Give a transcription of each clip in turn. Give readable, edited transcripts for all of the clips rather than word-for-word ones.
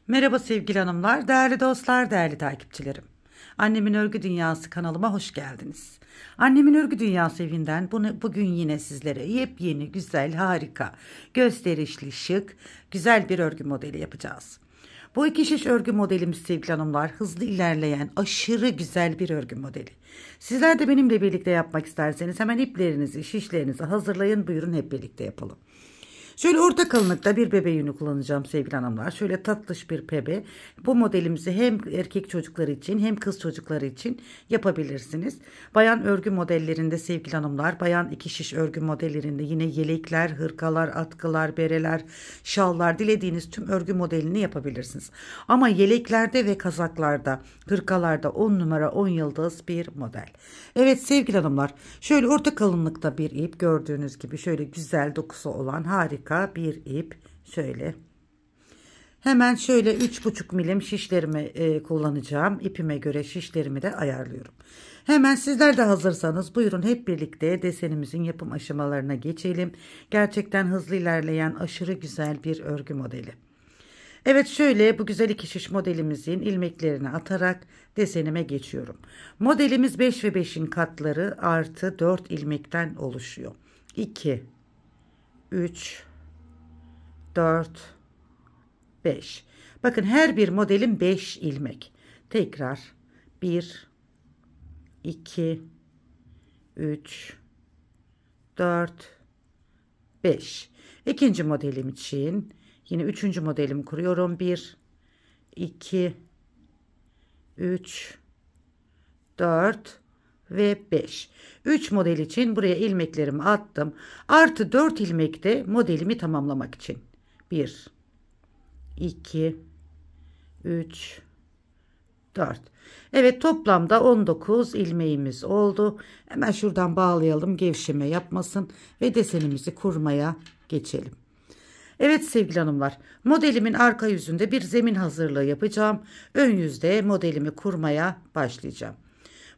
Merhaba sevgili hanımlar, değerli dostlar, değerli takipçilerim. Annemin Örgü Dünyası kanalıma hoş geldiniz. Annemin Örgü Dünyası evinden bugün yine sizlere yepyeni, güzel, harika, gösterişli, şık, güzel bir örgü modeli yapacağız. Bu iki şiş örgü modelimiz sevgili hanımlar hızlı ilerleyen aşırı güzel bir örgü modeli. Sizler de benimle birlikte yapmak isterseniz hemen iplerinizi, şişlerinizi hazırlayın, buyurun hep birlikte yapalım. Şöyle orta kalınlıkta bir bebe yünü kullanacağım sevgili hanımlar. Şöyle tatlış bir bebe. Bu modelimizi hem erkek çocukları için hem kız çocukları için yapabilirsiniz. Bayan örgü modellerinde sevgili hanımlar, bayan iki şiş örgü modellerinde yine yelekler, hırkalar, atkılar, bereler, şallar, dilediğiniz tüm örgü modelini yapabilirsiniz. Ama yeleklerde ve kazaklarda, hırkalarda 10 numara 10 yıldız bir model. Evet sevgili hanımlar, şöyle orta kalınlıkta bir ip, gördüğünüz gibi şöyle güzel dokusu olan harika bir ip. Şöyle hemen şöyle 3,5 milim şişlerimi kullanacağım. İpime göre şişlerimi de ayarlıyorum. Hemen sizler de hazırsanız buyurun hep birlikte desenimizin yapım aşamalarına geçelim. Gerçekten hızlı ilerleyen aşırı güzel bir örgü modeli. Evet, şöyle bu güzel iki şiş modelimizin ilmeklerini atarak desenime geçiyorum. Modelimiz 5 ve 5'in katları artı 4 ilmekten oluşuyor. 2, 3, 4, 5. Bakın her bir modelim 5 ilmek. Tekrar 1, 2, 3, 4, 5. İkinci modelim için yine üçüncü modelimi kuruyorum. 1, 2, 3, 4 ve 5. 3 model için buraya ilmeklerimi attım. Artı 4 ilmek de modelimi tamamlamak için. 1, 2, 3, 4. Evet, toplamda 19 ilmeğimiz oldu. Hemen şuradan bağlayalım, gevşeme yapmasın ve desenimizi kurmaya geçelim. Evet sevgili hanımlar, modelimin arka yüzünde bir zemin hazırlığı yapacağım. Ön yüzde modelimi kurmaya başlayacağım.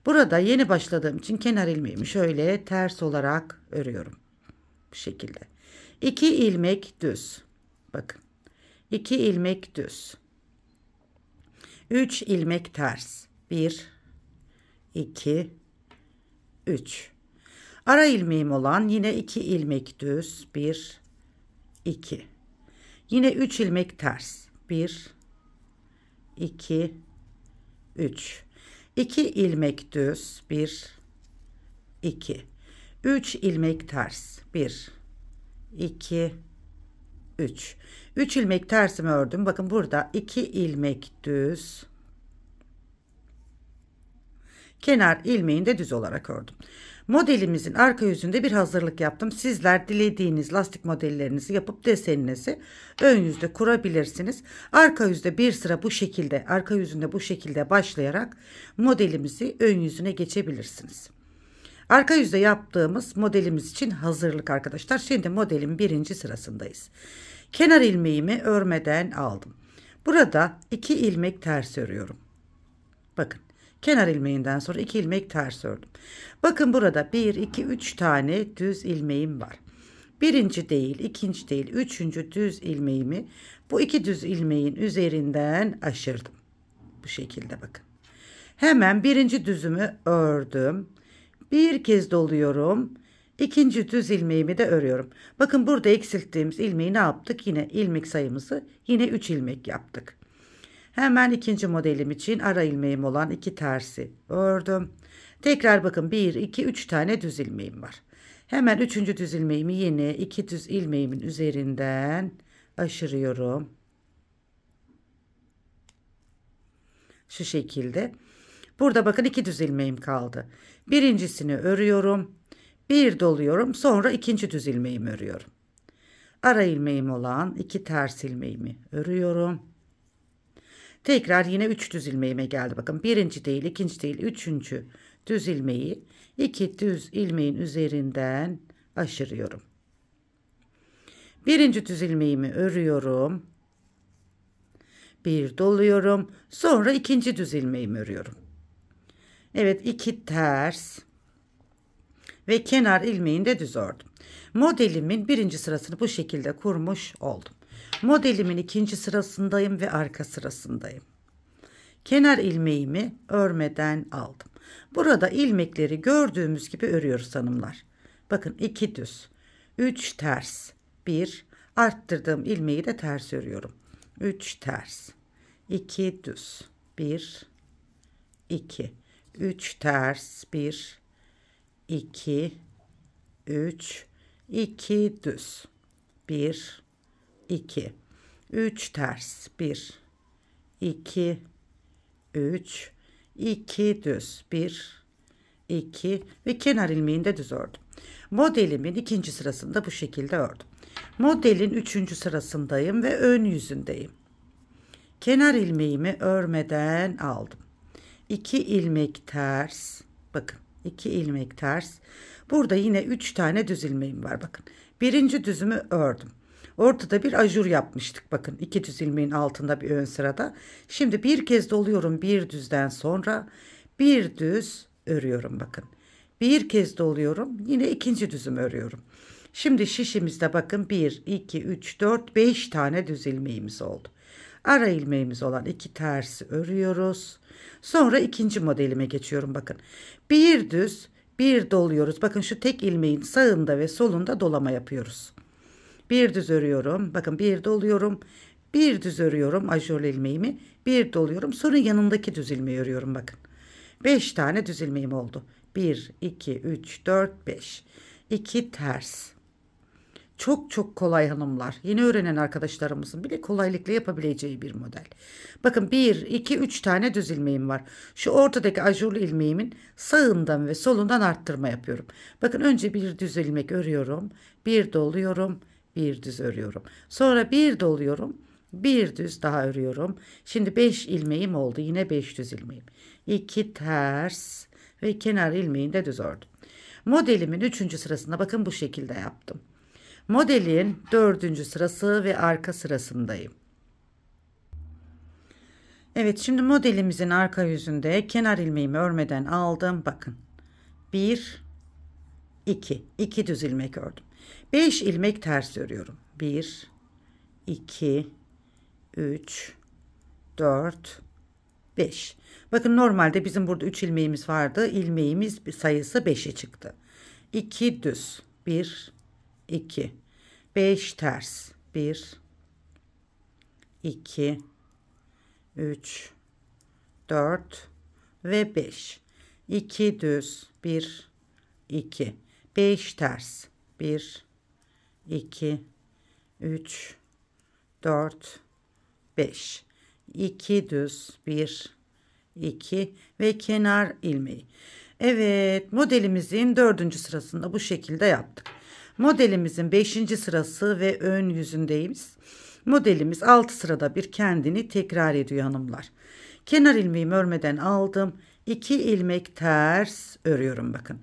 Burada yeni başladığım için kenar ilmeğimi şöyle ters olarak örüyorum. Bu şekilde. 2 ilmek düz. Bakın. 2 ilmek düz. 3 ilmek ters. 1, 2, 3. Ara ilmeğim olan yine 2 ilmek düz. 1, 2. Yine 3 ilmek ters. 1, 2, 3. 2 ilmek düz. 1, 2. 3 ilmek ters. 1, 2, 3. 3 ilmek tersimi ördüm. Bakın burada 2 ilmek düz. Kenar ilmeğini de düz olarak ördüm. Modelimizin arka yüzünde bir hazırlık yaptım. Sizler dilediğiniz lastik modellerinizi yapıp deseninizi ön yüzde kurabilirsiniz. Arka yüzde bir sıra bu şekilde, arka yüzünde bu şekilde başlayarak modelimizi ön yüzüne geçebilirsiniz. Arka yüzde yaptığımız modelimiz için hazırlık arkadaşlar. Şimdi modelin birinci sırasındayız. Kenar ilmeğimi örmeden aldım. Burada 2 ilmek ters örüyorum. Bakın. Kenar ilmeğinden sonra 2 ilmek ters ördüm. Bakın burada 1, 2, 3 tane düz ilmeğim var. Birinci değil, ikinci değil, üçüncü düz ilmeğimi bu 2 düz ilmeğin üzerinden aşırdım. Bu şekilde bakın. Hemen birinci düzümü ördüm. Bir kez doluyorum. İkinci düz ilmeğimi de örüyorum. Bakın burada eksilttiğimiz ilmeği ne yaptık? Yine ilmek sayımızı yine 3 ilmek yaptık. Hemen ikinci modelim için ara ilmeğim olan 2 tersi ördüm. Tekrar bakın 1, 2, 3 tane düz ilmeğim var. Hemen üçüncü düz ilmeğimi yine 2 düz ilmeğimin üzerinden aşırıyorum. Şu şekilde. Burada bakın 2 düz ilmeğim kaldı. Birincisini örüyorum. Bir doluyorum. Sonra ikinci düz ilmeğimi örüyorum. Ara ilmeğim olan 2 ters ilmeğimi örüyorum. Tekrar yine 3 düz ilmeğime geldi. Bakın birinci değil, ikinci değil, üçüncü düz ilmeği 2 düz ilmeğin üzerinden aşırıyorum. Birinci düz ilmeğimi örüyorum. Bir doluyorum. Sonra ikinci düz ilmeğimi örüyorum. Evet, 2 ters ve kenar ilmeğini de düz ördüm. Modelimin birinci sırasını bu şekilde kurmuş oldum. Modelimin ikinci sırasındayım ve arka sırasındayım. Kenar ilmeğimi örmeden aldım. Burada ilmekleri gördüğümüz gibi örüyoruz hanımlar. Bakın 2 düz, 3 ters, 1 arttırdığım ilmeği de ters örüyorum. 3 ters, 2 düz, 1 2 3 ters, 1 2 3 2 düz, 1 2 3 ters, 1 2 3 2 düz, 1 2 ve kenar ilmeğini de düz ördüm. Modelimin ikinci sırasında bu şekilde ördüm. Modelin üçüncü sırasındayım ve ön yüzündeyim. Kenar ilmeğimi örmeden aldım. 2 ilmek ters, bakın 2 ilmek ters. Burada yine 3 tane düz ilmeğim var, bakın. Birinci düzümü ördüm. Ortada bir ajur yapmıştık, bakın 2 düz ilmeğin altında bir ön sırada. Şimdi bir kez doluyorum, bir düzden sonra bir düz örüyorum, bakın. Bir kez doluyorum, yine ikinci düzümü örüyorum. Şimdi şişimizde bakın 1 2 3 4 5 tane düz ilmeğimiz oldu. Ara ilmeğimiz olan 2 tersi örüyoruz. Sonra ikinci modelime geçiyorum, bakın. Bir düz, bir doluyoruz. Bakın şu tek ilmeğin sağında ve solunda dolama yapıyoruz. Bir düz örüyorum. Bakın bir doluyorum. Bir düz örüyorum ajurlu ilmeğimi. Bir doluyorum. Sonra yanındaki düz ilmeği örüyorum, bakın. 5 tane düz ilmeğim oldu. 1 2 3 4 5. 2 ters. Çok kolay hanımlar. Yeni öğrenen arkadaşlarımızın bile kolaylıkla yapabileceği bir model. Bakın 1, 2, 3 tane düz ilmeğim var. Şu ortadaki ajurlu ilmeğimin sağından ve solundan arttırma yapıyorum. Bakın önce bir düz ilmek örüyorum. Bir doluyorum. Bir düz örüyorum. Sonra bir doluyorum. Bir düz daha örüyorum. Şimdi 5 ilmeğim oldu. Yine 5 düz ilmeğim. 2 ters ve kenar ilmeğini de düz ördüm. Modelimin 3. sırasında bakın bu şekilde yaptım. Modelin 4. sırası ve arka sırasındayım. Evet, şimdi modelimizin arka yüzünde kenar ilmeğimi örmeden aldım. Bakın 1 2 düz ilmek ördüm. 5 ilmek ters örüyorum. 1 2 3 4 5. Bakın normalde bizim burada 3 ilmeğimiz vardı. İlmeğimiz sayısı 5'e çıktı. 2 düz, 1 2 5 ters, 1 2 3 4 ve 5. 2 düz, 1 2 5 ters, 1 2 3 4 5. 2 düz, 1 2 ve kenar ilmeği. Evet, modelimizin 4. sırasında bu şekilde yaptık. Modelimizin 5. sırası ve ön yüzündeyiz. Modelimiz 6 sırada bir kendini tekrar ediyor hanımlar. Kenar ilmeğimi örmeden aldım. 2 ilmek ters örüyorum, bakın.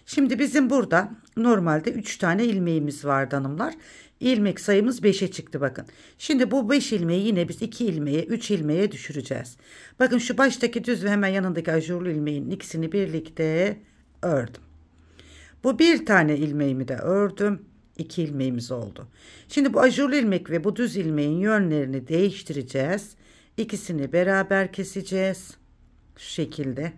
Şimdi bizim burada normalde 3 tane ilmeğimiz vardı hanımlar. İlmek sayımız 5'e çıktı, bakın. Şimdi bu 5 ilmeği yine biz 2 ilmeğe 3 ilmeğe düşüreceğiz. Bakın şu baştaki düz ve hemen yanındaki ajurlu ilmeğin ikisini birlikte ördüm. Bu bir tane ilmeğimi de ördüm. 2 ilmeğimiz oldu. Şimdi bu ajurlu ilmek ve bu düz ilmeğin yönlerini değiştireceğiz. İkisini beraber keseceğiz. Şu şekilde.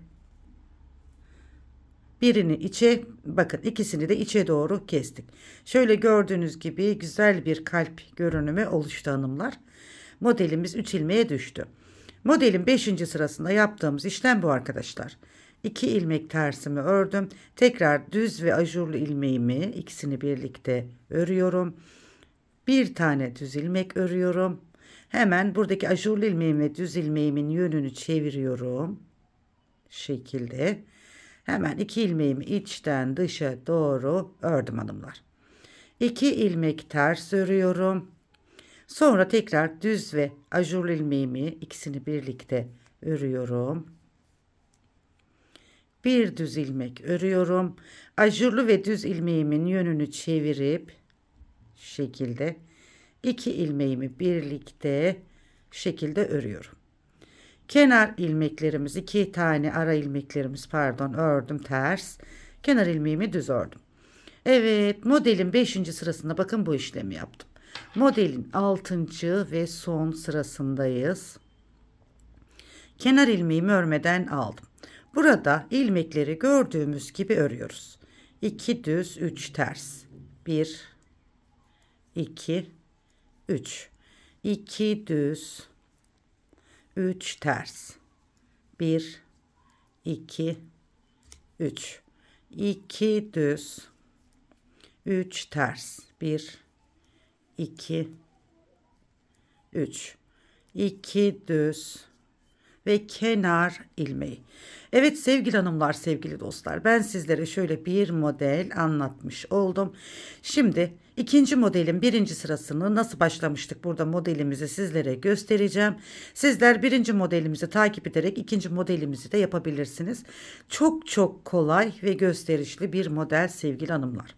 Birini içe, bakın ikisini de içe doğru kestik. Şöyle gördüğünüz gibi güzel bir kalp görünümü oluştu hanımlar. Modelimiz 3 ilmeğe düştü. Modelin 5. sırasında yaptığımız işlem bu arkadaşlar. 2 ilmek tersimi ördüm. Tekrar düz ve ajurlu ilmeğimi ikisini birlikte örüyorum. Bir tane düz ilmek örüyorum. Hemen buradaki ajurlu ilmeğim ve düz ilmeğimin yönünü çeviriyorum. Şu şekilde. Hemen 2 ilmeğimi içten dışa doğru ördüm hanımlar. 2 ilmek ters örüyorum. Sonra tekrar düz ve ajurlu ilmeğimi ikisini birlikte örüyorum. Bir düz ilmek örüyorum. Ajurlu ve düz ilmeğimin yönünü çevirip şu şekilde 2 ilmeğimi birlikte şu şekilde örüyorum. Kenar ilmeklerimiz 2 tane ara ilmeklerimiz ördüm ters. Kenar ilmeğimi düz ördüm. Evet, modelin 5. sırasında bakın bu işlemi yaptım. Modelin 6. ve son sırasındayız. Kenar ilmeğimi örmeden aldım. Burada ilmekleri gördüğümüz gibi örüyoruz. 2 düz 3 ters. 1 2 3 2 düz 3 ters. 1 2 3 2 düz 3 ters. 1 2 3 2 düz ve kenar ilmeği. Evet sevgili hanımlar, sevgili dostlar, ben sizlere şöyle bir model anlatmış oldum. Şimdi ikinci modelin birinci sırasını nasıl başlamıştık, burada modelimizi sizlere göstereceğim. Sizler birinci modelimizi takip ederek ikinci modelimizi de yapabilirsiniz. Çok çok kolay ve gösterişli bir model sevgili hanımlar.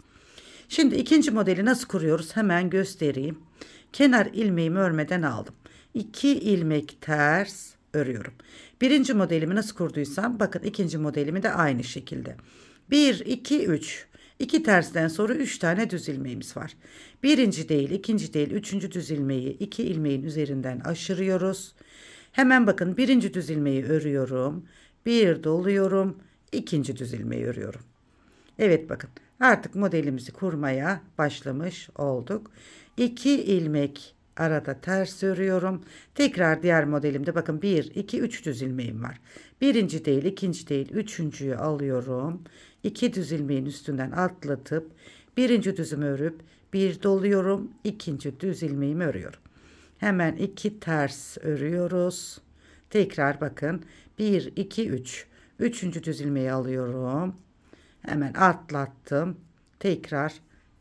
Şimdi ikinci modeli nasıl kuruyoruz hemen göstereyim. Kenar ilmeğimi örmeden aldım. 2 ilmek ters örüyorum. Birinci modelimi nasıl kurduysam bakın ikinci modelimi de aynı şekilde. 1 2 3 2 tersten sonra 3 tane düz ilmeğimiz var. Birinci değil, ikinci değil, üçüncü düz ilmeği 2 ilmeğin üzerinden aşırıyoruz. Hemen bakın birinci düz ilmeği örüyorum. Bir doluyorum. İkinci düz ilmeği örüyorum. Evet bakın artık modelimizi kurmaya başlamış olduk. 2 ilmek arada ters örüyorum. Tekrar diğer modelimde bakın 1 2 3 düz ilmeğim var. Birinci değil, ikinci değil, üçüncüyü alıyorum. 2 düz ilmeğin üstünden atlatıp birinci düzümü örüp bir doluyorum. İkinci düz ilmeğimi örüyorum. Hemen 2 ters örüyoruz. Tekrar bakın 1 2 3 üçüncü düz ilmeği alıyorum. Hemen atlattım. Tekrar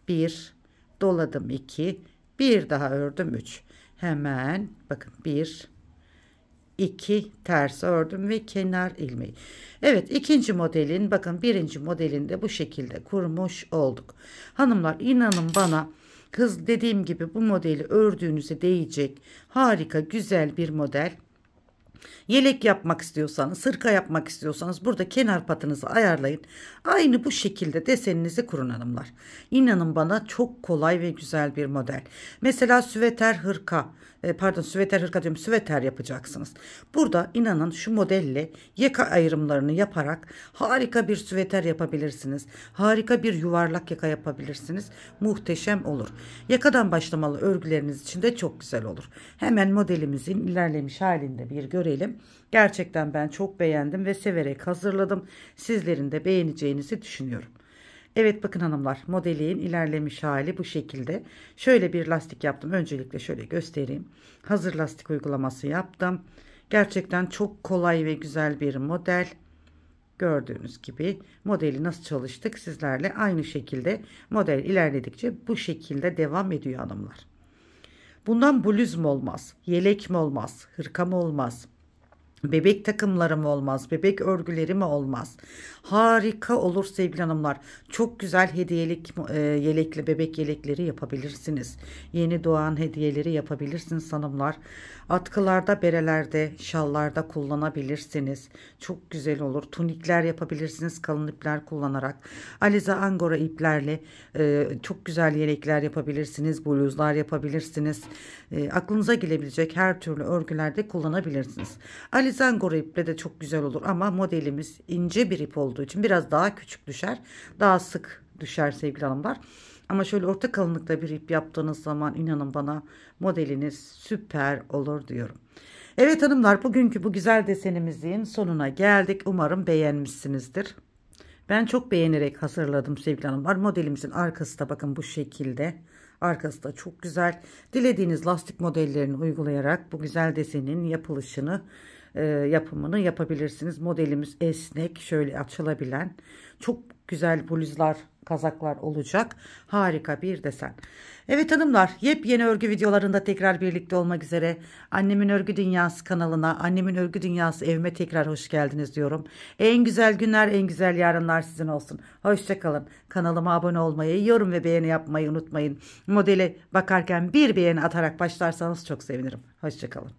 1 doladım 2 bir daha ördüm 3. Hemen bakın 1 2 ters ördüm ve kenar ilmeği. Evet ikinci modelin bakın birinci modelinde bu şekilde kurmuş olduk. Hanımlar inanın bana, kız dediğim gibi bu modeli ördüğünüze değecek harika güzel bir model. Yelek yapmak istiyorsanız, hırka yapmak istiyorsanız burada kenar patınızı ayarlayın. Aynı bu şekilde deseninizi kurun hanımlar. İnanın bana çok kolay ve güzel bir model. Mesela süveter hırka, süveter hırka diyorum, süveter yapacaksınız. Burada inanın şu modelle yaka ayrımlarını yaparak harika bir süveter yapabilirsiniz. Harika bir yuvarlak yaka yapabilirsiniz. Muhteşem olur. Yakadan başlamalı örgüleriniz için de çok güzel olur. Hemen modelimizin ilerlemiş halinde bir görelim. Gerçekten ben çok beğendim ve severek hazırladım. Sizlerin de beğeneceğinizi düşünüyorum. Evet bakın hanımlar, modelin ilerlemiş hali bu şekilde. Şöyle bir lastik yaptım. Öncelikle şöyle göstereyim. Hazır lastik uygulaması yaptım. Gerçekten çok kolay ve güzel bir model. Gördüğünüz gibi modeli nasıl çalıştık sizlerle aynı şekilde model ilerledikçe bu şekilde devam ediyor hanımlar. Bundan bluz mu olmaz, yelek mi olmaz, hırka mı olmaz, bebek takımları mı olmaz, bebek örgüleri mi olmaz? Harika olur sevgili hanımlar. Çok güzel hediyelik yelekli bebek yelekleri yapabilirsiniz. Yeni doğan hediyeleri yapabilirsiniz hanımlar. Atkılarda, berelerde, şallarda kullanabilirsiniz. Çok güzel olur. Tunikler yapabilirsiniz kalın ipler kullanarak. Alize angora iplerle çok güzel yelekler yapabilirsiniz. Bluzlar yapabilirsiniz. Aklınıza gelebilecek her türlü örgülerde kullanabilirsiniz. Alize angora iple de çok güzel olur ama modelimiz ince bir ip olduğu için biraz daha küçük düşer. Daha sık düşer sevgili hanımlar. Ama şöyle orta kalınlıkta bir ip yaptığınız zaman inanın bana modeliniz süper olur diyorum. Evet hanımlar, bugünkü bu güzel desenimizin sonuna geldik. Umarım beğenmişsinizdir. Ben çok beğenerek hazırladım sevgili hanımlar. Modelimizin arkası da bakın bu şekilde. Arkası da çok güzel. Dilediğiniz lastik modellerini uygulayarak bu güzel desenin yapımını yapabilirsiniz. Modelimiz esnek, şöyle açılabilen çok güzel bluzlar, kazaklar olacak. Harika bir desen. Evet hanımlar, yepyeni örgü videolarında tekrar birlikte olmak üzere. Annemin Örgü Dünyası kanalına, Annemin Örgü Dünyası evime tekrar hoş geldiniz diyorum. En güzel günler, en güzel yarınlar sizin olsun. Hoşça kalın. Kanalıma abone olmayı, yorum ve beğeni yapmayı unutmayın. Modele bakarken bir beğeni atarak başlarsanız çok sevinirim. Hoşça kalın.